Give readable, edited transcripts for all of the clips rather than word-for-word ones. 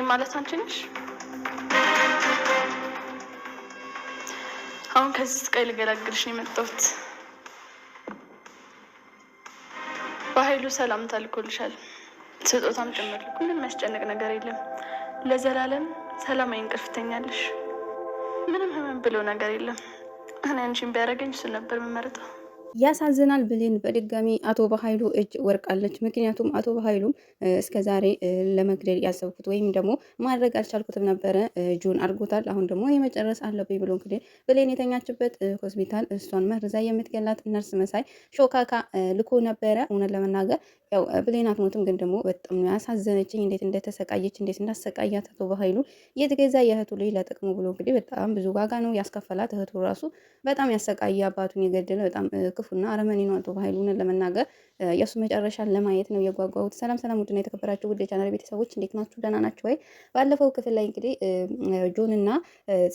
ማለት አንቺ ነሽ? አሁን ከዚህ ስቃይ ልገላግልሽ ነው የመጣሁት። በኃይሉ ሰላም ተልኮልሻል፣ ስጦታም ጭምር። ምንም የሚያስጨንቅ ነገር የለም። ለዘላለም ሰላማዊ እንቅልፍ ትተኛለሽ። ምንም ህመም ብሎ ነገር የለም። እኔ አንቺን ቢያደርገኝ እሱን ነበር የምመርጠው። ያሳዝናል። ብሌን በድጋሚ አቶ በኃይሉ እጅ ወርቃለች። ምክንያቱም አቶ በኃይሉም እስከ ዛሬ ለመግደል ያሰብኩት ወይም ደግሞ ማድረግ አልቻልኩትም ነበረ፣ ጆን አድርጎታል። አሁን ደግሞ የመጨረስ አለብኝ ብሎ እንግዲህ ብሌን የተኛችበት ሆስፒታል እሷን መርዛ የምትገላት ነርስ መሳይ ሾካካ ልኮ ነበረ። እውነት ለመናገር ያው ብሌን አትሞትም፣ ግን ደግሞ በጣም ነው ያሳዘነችኝ። እንዴት እንደተሰቃየች እንዴት እንዳሰቃያት አቶ በኃይሉ የተገዛ የእህቱ ልጅ ለጥቅሙ ብሎ እንግዲህ በጣም ብዙ ዋጋ ነው ያስከፈላት። እህቱ ራሱ በጣም ያሰቃየ አባቱን የገደለ በጣም ክፉና አረመኔ ነው አቶ በኃይሉን ለመናገር የእሱ መጨረሻን ለማየት ነው የጓጓሁት። ሰላም ሰላም፣ ውድና የተከበራችሁ ውድ የቻናል ቤተሰቦች እንዴት ናችሁ? ደህና ናችሁ ወይ? ባለፈው ክፍል ላይ እንግዲህ ጆን እና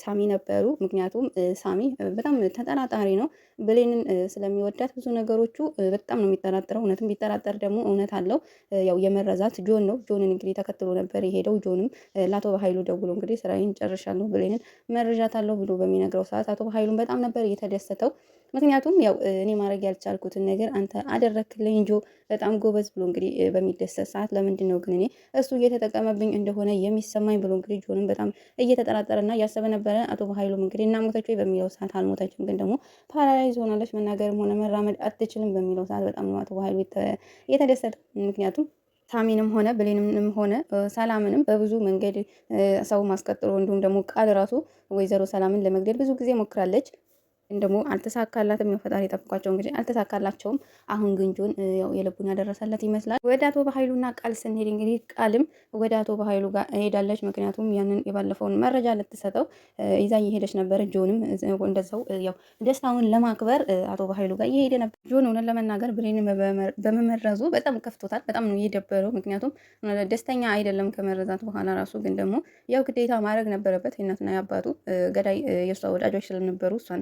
ሳሚ ነበሩ። ምክንያቱም ሳሚ በጣም ተጠራጣሪ ነው። ብሌንን ስለሚወዳት ብዙ ነገሮቹ በጣም ነው የሚጠራጠረው። እውነትም ቢጠራጠር ደግሞ እውነት አለው። ያው የመረዛት ጆን ነው። ጆንን እንግዲህ ተከትሎ ነበር የሄደው። ጆንም ለአቶ በኃይሉ ደውሎ እንግዲህ ስራዬን ጨርሻለሁ፣ ብሌንን መረጃታለሁ ብሎ በሚነግረው ሰዓት አቶ በኃይሉን በጣም ነበር እየተደሰተው። ምክንያቱም ያው እኔ ማድረግ ያልቻልኩትን ነገር አንተ አደረክልኝ ጆ፣ በጣም ጎበዝ ብሎ እንግዲህ በሚደሰት ሰዓት ለምንድን ነው ግን እኔ እሱ እየተጠቀመብኝ እንደሆነ የሚሰማኝ ብሎ እንግዲህ ጆንም በጣም እየተጠራጠረና እያሰበ ነበረ። አቶ በኃይሉም እንግዲህ እና ሞተች ወይ በሚለው ሰዓት አልሞተችም፣ ግን ደግሞ ፓራላይዝ ሆናለች፣ መናገርም ሆነ መራመድ አትችልም በሚለው ሰዓት በጣም ነው አቶ በኃይሉ የተደሰተ። ምክንያቱም ሳሚንም ሆነ ብሌንም ሆነ ሰላምንም በብዙ መንገድ ሰው ማስቀጥሎ እንዲሁም ደግሞ ቃል ራሱ ወይዘሮ ሰላምን ለመግደል ብዙ ጊዜ ሞክራለች። ደግሞ አልተሳካላትም። ፈጣሪ ጠብቋቸው እንግዲህ አልተሳካላቸውም። አሁን ግን ጆን ያው የልቡን ያደረሰለት ይመስላል። ወደ አቶ በኃይሉና ቃል ስንሄድ እንግዲህ ቃልም ወደ አቶ በኃይሉ ጋር ሄዳለች። ምክንያቱም ያንን የባለፈውን መረጃ ልትሰጠው ይዛ እየሄደች ነበር። ጆንም እንደዛው ያው ደስታውን ለማክበር አቶ በኃይሉ ጋር እየሄደ ነበር። ጆን እውነት ለመናገር ብሌንን በመመረዙ በጣም ከፍቶታል። በጣም ነው የደበረው። ምክንያቱም ደስተኛ አይደለም ከመረዛት በኋላ ራሱ። ግን ደግሞ ያው ግዴታ ማድረግ ነበረበት። የእናትና የአባቱ ገዳይ የእሷ ወዳጆች ስለነበሩ እሷን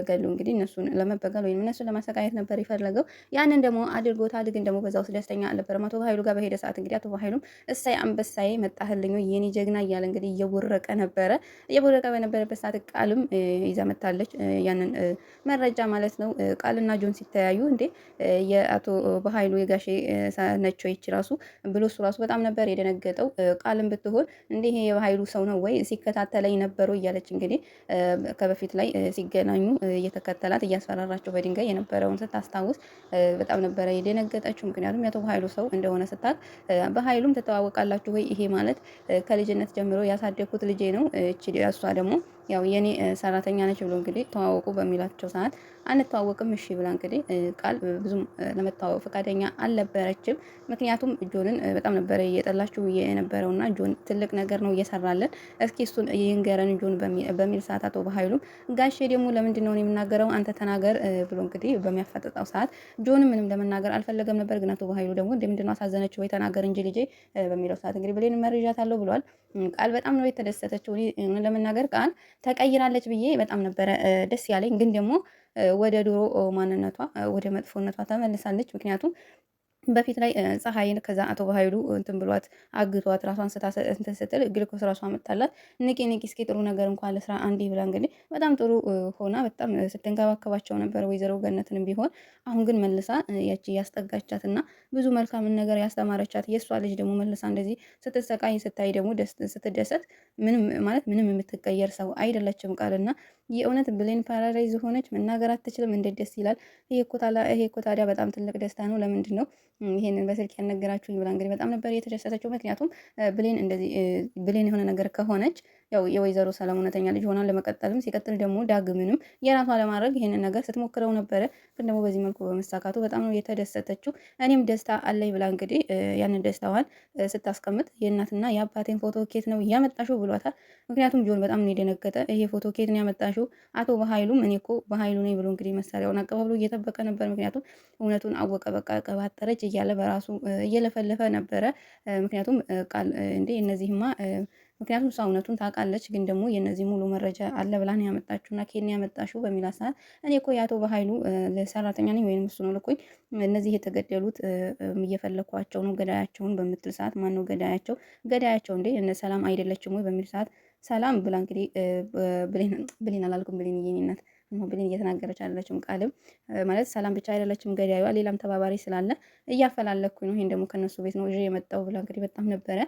ገሉ እንግዲህ እነሱን ለመበቀል ወይም እነሱን ለማሰቃየት ነበር የፈለገው። ያንን ደግሞ አድርጎታል። ግን ደግሞ በዛ ውስጥ ደስተኛ አልነበረም። አቶ በኃይሉ ጋር በሄደ ሰዓት እንግዲህ አቶ በኃይሉም እሳይ አንበሳዬ መጣህልኝ የኔ ጀግና እያለ እንግዲህ እየቦረቀ ነበረ። እየቦረቀ በነበረበት ሰዓት ቃልም ይዛ መታለች ያንን መረጃ ማለት ነው። ቃልና ጆን ሲተያዩ እንዴ የአቶ በኃይሉ የጋሼ ነቸው ይች ራሱ ብሎ እሱ ራሱ በጣም ነበር የደነገጠው። ቃልም ብትሆን እንዲህ የበኃይሉ ሰው ነው ወይ ሲከታተለኝ ነበሩ እያለች እንግዲህ ከበፊት ላይ ሲገናኙ እየተከተላት እያስፈራራቸው በድንጋይ የነበረውን ስታስታውስ በጣም ነበረ የደነገጠችው። ምክንያቱም የአቶ በኃይሉ ሰው እንደሆነ ስታውቅ በኃይሉም ትተዋወቃላችሁ ወይ? ይሄ ማለት ከልጅነት ጀምሮ ያሳደግኩት ልጄ ነው። እሷ ደግሞ ያው የኔ ሰራተኛ ነች ብሎ እንግዲህ ተዋወቁ በሚላቸው ሰዓት አንተዋወቅም እሺ ብላ እንግዲህ ቃል ብዙም ለመተዋወቅ ፈቃደኛ አልነበረችም። ምክንያቱም ጆንን በጣም ነበረ እየጠላችሁ የነበረውና ጆን ትልቅ ነገር ነው እየሰራለን፣ እስኪ እሱን ይንገረን ጆን በሚል ሰዓት አቶ በኃይሉም ጋሼ ደግሞ ለምንድን ነው የምናገረው አንተ ተናገር ብሎ እንግዲህ በሚያፋጥጣው ሰዓት ጆንም ምንም ለመናገር አልፈለገም ነበር። ግን አቶ በኃይሉ ደግሞ እንደምንድን ነው አሳዘነችው ወይ ተናገር እንጂ ልጄ በሚለው ሰዓት እንግዲህ ብሌን መርዣታለሁ ብሏል። ቃል በጣም ነው የተደሰተችው። ለመናገር ቃል ተቀይራለች ብዬ በጣም ነበረ ደስ ያለኝ። ግን ደግሞ ወደ ድሮ ማንነቷ ወደ መጥፎነቷ ተመልሳለች። ምክንያቱም በፊት ላይ ፀሐይን ከዛ አቶ በኃይሉ እንትን ብሏት አግቷት ራሷን ስታ እንትን ስትል ግልኮስ ራሷ መጣላት ንቂ ንቂ እስኪ ጥሩ ነገር እንኳን ለስራ አንዴ ብላ እንግዲህ በጣም ጥሩ ሆና በጣም ስትንከባከባቸው ነበር ወይዘሮ ገነትንም ቢሆን። አሁን ግን መልሳ ያቺ ያስጠጋቻት እና ብዙ መልካምን ነገር ያስተማረቻት የእሷ ልጅ ደግሞ መልሳ እንደዚህ ስትሰቃይ ስታይ ደግሞ ስትደሰት ምንም ማለት ምንም የምትቀየር ሰው አይደለችም ቃልና የእውነት ብሌን ፓራላይዝ ሆነች። መናገር አትችልም። እንዴት ደስ ይላል! ይሄ እኮ ታዲያ በጣም ትልቅ ደስታ ነው። ለምንድን ነው ይሄንን በስልክ ያነገራችሁኝ ብላ እንግዲህ በጣም ነበር የተደሰተችው። ምክንያቱም ብሌን እንደዚህ ብሌን የሆነ ነገር ከሆነች ያው የወይዘሮ ሰላም እውነተኛ ልጅ ሆና ለመቀጠልም ሲቀጥል ደግሞ ዳግምንም የራሷ ለማድረግ ይሄንን ነገር ስትሞክረው ነበረ። ግን ደግሞ በዚህ መልኩ በመሳካቱ በጣም ነው የተደሰተችው። እኔም ደስታ አለኝ ብላ እንግዲህ ያንን ደስታዋን ስታስቀምጥ የእናትና የአባቴን ፎቶ ኬት ነው እያመጣሽው ብሏታል። ምክንያቱም ጆን በጣም ነው የደነገጠ። ይሄ ፎቶ ኬት ነው ያመጣሽው? አቶ በኃይሉም እኔ እኮ በኃይሉ ነኝ ብሎ እንግዲህ መሳሪያውን አቀባብሎ እየጠበቀ ነበር። ምክንያቱም እውነቱን አወቀ። በቃ ቀባጠረች እያለ በራሱ እየለፈለፈ ነበረ። ምክንያቱም ቃል እንዴ እነዚህማ ምክንያቱም እሷ እውነቱን ታውቃለች፣ ግን ደግሞ የነዚህ ሙሉ መረጃ አለ ብላ ነው ያመጣችሁና ኬን ያመጣችሁ በሚላት ሰዓት እኔ እኮ የአቶ በኃይሉ ሰራተኛ ነኝ ወይም እሱ ነው ልኮኝ እነዚህ የተገደሉት እየፈለኳቸው ነው ገዳያቸውን በምትል ሰዓት ማን ነው ገዳያቸው? ገዳያቸው እንዴ እነ ሰላም አይደለችም ወይ በሚል ሰዓት ሰላም ብላ እንግዲህ ብሌን አላልኩም፣ ብሌን የኔ ብሌን እየተናገረች አይደለችም። ቃልም ማለት ሰላም ብቻ አይደለችም ገዳዩዋ፣ ሌላም ተባባሪ ስላለ እያፈላለኩኝ ነው፣ ይሄን ደግሞ ከነሱ ቤት ነው የመጣው ብላ እንግዲህ በጣም ነበረ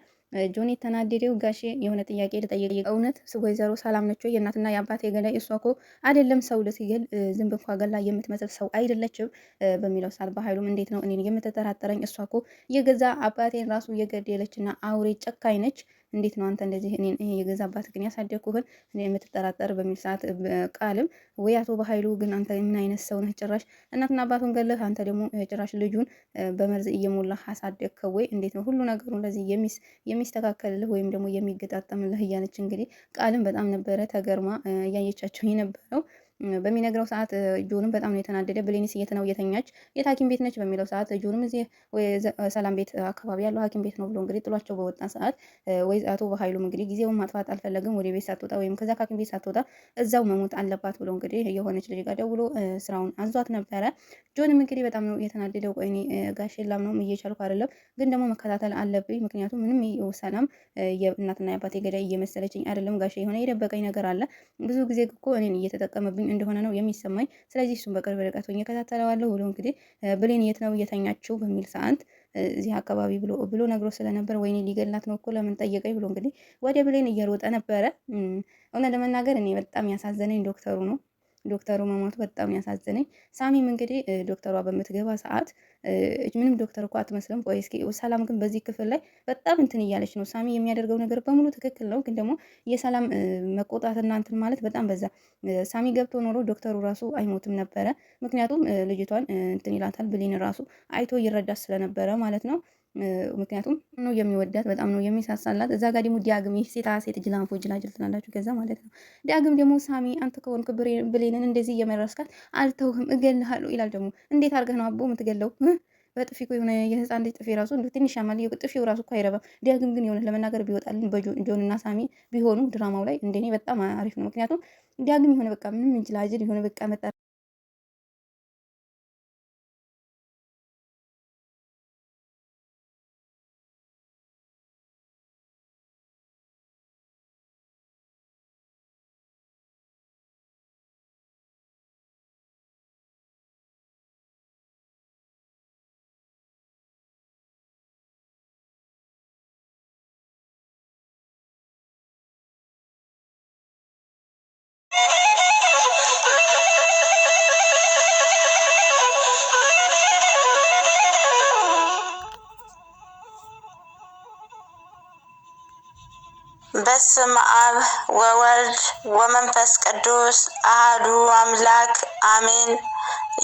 ጆኒ ተናደደው። ጋሼ የሆነ ጥያቄ ልጠይቅ፣ እውነት ወይዘሮ ሰላም ነች ወይ የእናትና የአባቴ ገዳይ? እሷ እኮ አይደለም ሰው ልትገል ዝንብ እንኳ ገላ የምትመስል ሰው አይደለችም በሚለው ሰዓት በኃይሉም እንዴት ነው እኔን የምትጠራጠረኝ? እሷ እኮ የገዛ አባቴን ራሱ የገደለችና አውሬ ጨካኝ ነች። እንዴት ነው አንተ እንደዚህ እኔን የገዛ አባት ግን ያሳደግኩህን እኔ የምትጠራጠር በሚል ሰዓት ቃልም ወይ አቶ በኃይሉ ግን አንተ ምን አይነት ሰው ነህ? ጭራሽ እናትና አባቱን ገለህ አንተ ደግሞ ጭራሽ ልጁን በመርዝ እየሞላህ አሳደግከው ወይ? እንዴት ነው ሁሉ ነገሩ ለዚህ የሚስተካከልልህ ወይም ደግሞ የሚገጣጠምልህ? እያለች እንግዲህ ቃልም በጣም ነበረ ተገርማ እያየቻቸው የነበረው። በሚነግረው ሰዓት ጆንም በጣም ነው የተናደደ። ብሌኒስ የት ነው የተኛች? የት ሐኪም ቤት ነች በሚለው ሰዓት ጆንም እዚህ ሰላም ቤት አካባቢ ያለው ሐኪም ቤት ነው ብሎ እንግዲህ ጥሏቸው በወጣ ሰዓት ወይ አቶ በኃይሉም እንግዲህ ጊዜውን ማጥፋት አልፈለግም። ወደ ቤት ሳትወጣ ወይም ከዛ ከሐኪም ቤት ሳትወጣ እዛው መሞት አለባት ብሎ እንግዲህ የሆነች ልጅ ጋር ደውሎ ስራውን አዟት ነበረ። ጆንም እንግዲህ በጣም ነው የተናደደው። ቆይ እኔ ጋሼ ላምነውም እየቻልኩ አይደለም፣ ግን ደግሞ መከታተል አለብኝ። ምክንያቱም ምንም ሰላም የእናትና የአባቴ ገዳይ እየመሰለችኝ አይደለም። ጋሼ የሆነ የደበቀኝ ነገር አለ። ብዙ ጊዜ እኮ እኔን እየተጠቀመብኝ እንደሆነ ነው የሚሰማኝ። ስለዚህ እሱን በቅርብ ርቀት ሆኜ እከታተለዋለሁ ብሎ እንግዲህ ብሌን የት ነው እየተኛችው በሚል ሰዓት እዚህ አካባቢ ብሎ ነግሮ ስለነበር ወይኔ ሊገላት ነው እኮ ለምን ጠየቀኝ ብሎ እንግዲህ ወደ ብሌን እየሮጠ ነበረ። እውነት ለመናገር እኔ በጣም ያሳዘነኝ ዶክተሩ ነው። ዶክተሩ መሞቱ በጣም ያሳዘነኝ። ሳሚም እንግዲህ ዶክተሯ በምትገባ ሰዓት ምንም ዶክተር እኮ አትመስልም። ቆይ እስኪ ሰላም ግን በዚህ ክፍል ላይ በጣም እንትን እያለች ነው። ሳሚ የሚያደርገው ነገር በሙሉ ትክክል ነው፣ ግን ደግሞ የሰላም መቆጣትና እንትን ማለት በጣም በዛ። ሳሚ ገብቶ ኖሮ ዶክተሩ ራሱ አይሞትም ነበረ። ምክንያቱም ልጅቷን እንትን ይላታል ብሌን ራሱ አይቶ ይረዳት ስለነበረ ማለት ነው። ምክንያቱም ነው የሚወዳት፣ በጣም ነው የሚሳሳላት። እዛ ጋር ደግሞ ዲያግም ሴታ ሴት ጅላንፎ ጅላጅል ትላላችሁ። ከዛ ማለት ነው ዲያግም ደግሞ ሳሚ አንተ ከሆንክ ብሌንን እንደዚህ እየመረስካት አልተውህም እገልሃለሁ ይላል። ደግሞ እንዴት አድርገህ ነው አቦ የምትገለው? በጥፊ እኮ የሆነ የህፃን ልጅ ጥፊ ራሱ እንዴ ትንሽ ያማል። ጥፊው ራሱ እኮ አይረባም። ዲያግም ግን የሆነ ለመናገር ቢወጣልን በጆን እና ሳሚ ቢሆኑ ድራማው ላይ እንደኔ በጣም አሪፍ ነው። ምክንያቱም ዲያግም የሆነ በቃ ምንም ጅላጅል የሆነ በቃ መጣ በስመ አብ ወወልድ ወመንፈስ ቅዱስ አህዱ አምላክ አሜን።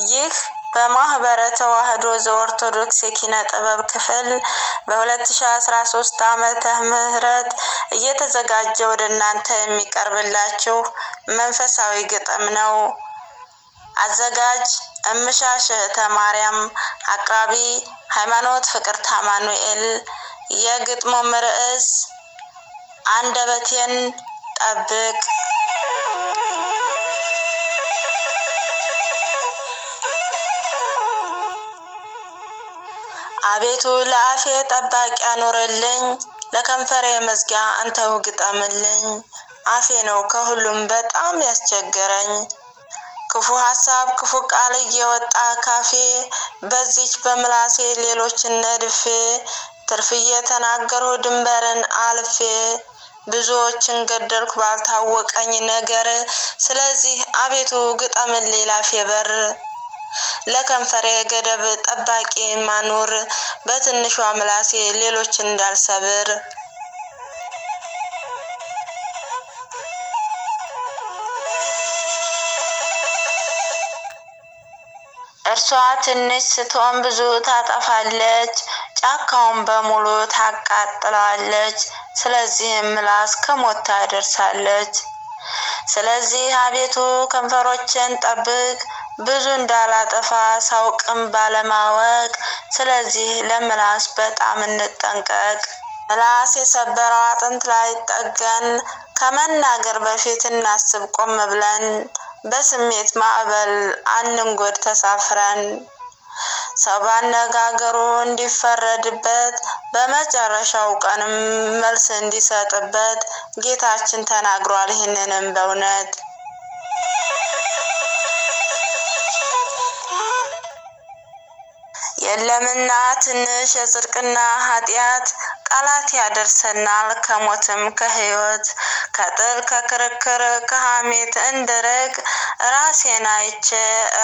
ይህ በማህበረ ተዋህዶ ዘኦርቶዶክስ የኪነ ጥበብ ክፍል በ2013 ዓመተ ምህረት እየተዘጋጀ ወደ እናንተ የሚቀርብላችሁ መንፈሳዊ ግጥም ነው። አዘጋጅ እምሻሽ እህተ ማርያም፣ አቅራቢ ሃይማኖት ፍቅርተ አማኑኤል። የግጥሙም ርዕስ አንደበቴን ጠብቅ። አቤቱ ለአፌ ጠባቂ አኑርልኝ፣ ለከንፈሬ መዝጊያ አንተው ግጠምልኝ። አፌ ነው ከሁሉም በጣም ያስቸገረኝ፣ ክፉ ሀሳብ ክፉ ቃል እየወጣ ካፌ፣ በዚች በምላሴ ሌሎችን ነድፌ፣ ትርፍ እየተናገርሁ ድንበርን አልፌ፣ ብዙዎችን ገደልኩ ባልታወቀኝ ነገር። ስለዚህ አቤቱ ግጠምልኝ ላፌ በር፣ ለከንፈሬ ገደብ ጠባቂ ማኑር፣ በትንሿ ምላሴ ሌሎች እንዳልሰብር። እርሷ ትንሽ ስትሆን ብዙ ታጠፋለች፣ ጫካውን በሙሉ ታቃጥላለች። ስለዚህም ምላስ ከሞት ታደርሳለች። ስለዚህ አቤቱ ከንፈሮችን ጠብቅ፣ ብዙ እንዳላጠፋ ሳውቅም ባለማወቅ። ስለዚህ ለምላስ በጣም እንጠንቀቅ። ምላስ የሰበረው አጥንት ላይ ጠገን ከመናገር በፊት እናስብ ቆም ብለን በስሜት ማዕበል አንንጎድ ተሳፍረን ሰው ባነጋገሩ እንዲፈረድበት በመጨረሻው ቀንም መልስ እንዲሰጥበት ጌታችን ተናግሯል። ይህንንም በእውነት የለምና ትንሽ የጽድቅና ኃጢአት ቃላት ያደርሰናል ከሞትም ከሕይወት ከጥል ከክርክር ከሐሜት እንድርቅ ራሴን አይቼ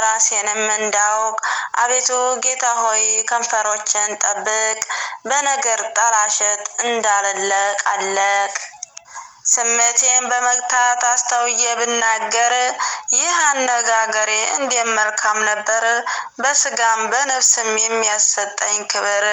ራሴንም እንዳውቅ አቤቱ ጌታ ሆይ ከንፈሮችን ጠብቅ በነገር ጠላሸት እንዳልለቃለቅ ስሜቴን በመግታት አስተውዬ ብናገር ይህ አነጋገሬ እንዴት መልካም ነበር በስጋም በነፍስም የሚያሰጠኝ ክብር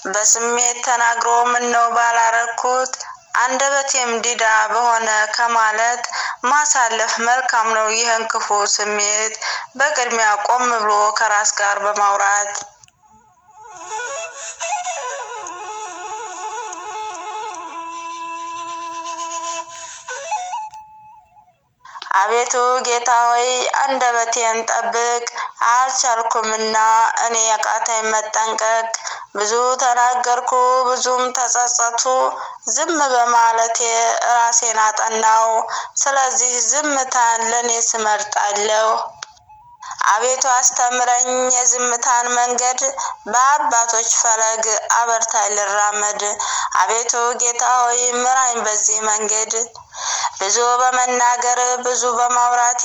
በስሜት ተናግሮ ምነው ባላረኩት አንደበቴም ዲዳ በሆነ ከማለት ማሳለፍ መልካም ነው ይህን ክፉ ስሜት በቅድሚያ ቆም ብሎ ከራስ ጋር በማውራት አቤቱ ጌታ ሆይ አንደበቴን ጠብቅ አልቻልኩምና እኔ ያቃተኝ መጠንቀቅ ብዙ ተናገርኩ ብዙም ተጸጸቱ ዝም በማለቴ ራሴን አጠናው ስለዚህ ዝምታን ለኔ ስመርጣለሁ አቤቱ አስተምረኝ የዝምታን መንገድ በአባቶች ፈለግ አበርታይ ልራመድ አቤቱ ጌታ ሆይ ምራኝ በዚህ መንገድ ብዙ በመናገር ብዙ በማውራቴ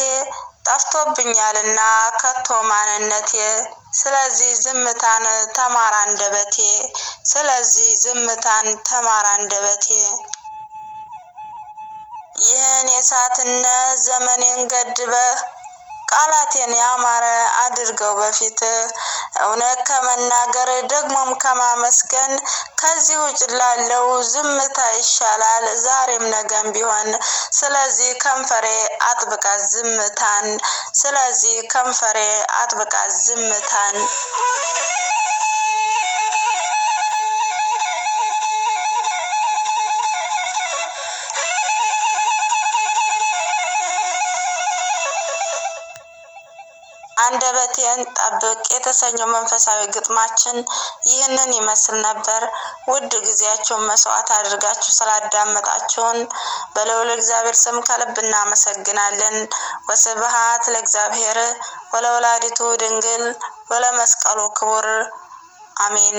ጠፍቶብኛልና ከቶ ማንነቴ ስለዚህ ዝምታን ተማር አንደበቴ ስለዚህ ዝምታን ተማር አንደበቴ ይህን የሳትነት ዘመኔን ገድበህ ቃላቴን ያማረ አድርገው በፊት እውነት ከመናገር ደግሞም ከማመስገን ከዚህ ውጭ ላለው ዝምታ ይሻላል ዛሬም ነገም ቢሆን ስለዚህ ከንፈሬ አጥብቃ ዝምታን ስለዚህ ከንፈሬ አጥብቃ ዝምታን አንደበቴን ጠብቅ የተሰኘው መንፈሳዊ ግጥማችን ይህንን ይመስል ነበር። ውድ ጊዜያችሁን መስዋዕት አድርጋችሁ ስላዳመጣችሁን በልዑል እግዚአብሔር ስም ከልብ እናመሰግናለን። ወስብሐት ለእግዚአብሔር ወለወላዲቱ ድንግል ወለመስቀሉ ክቡር አሜን።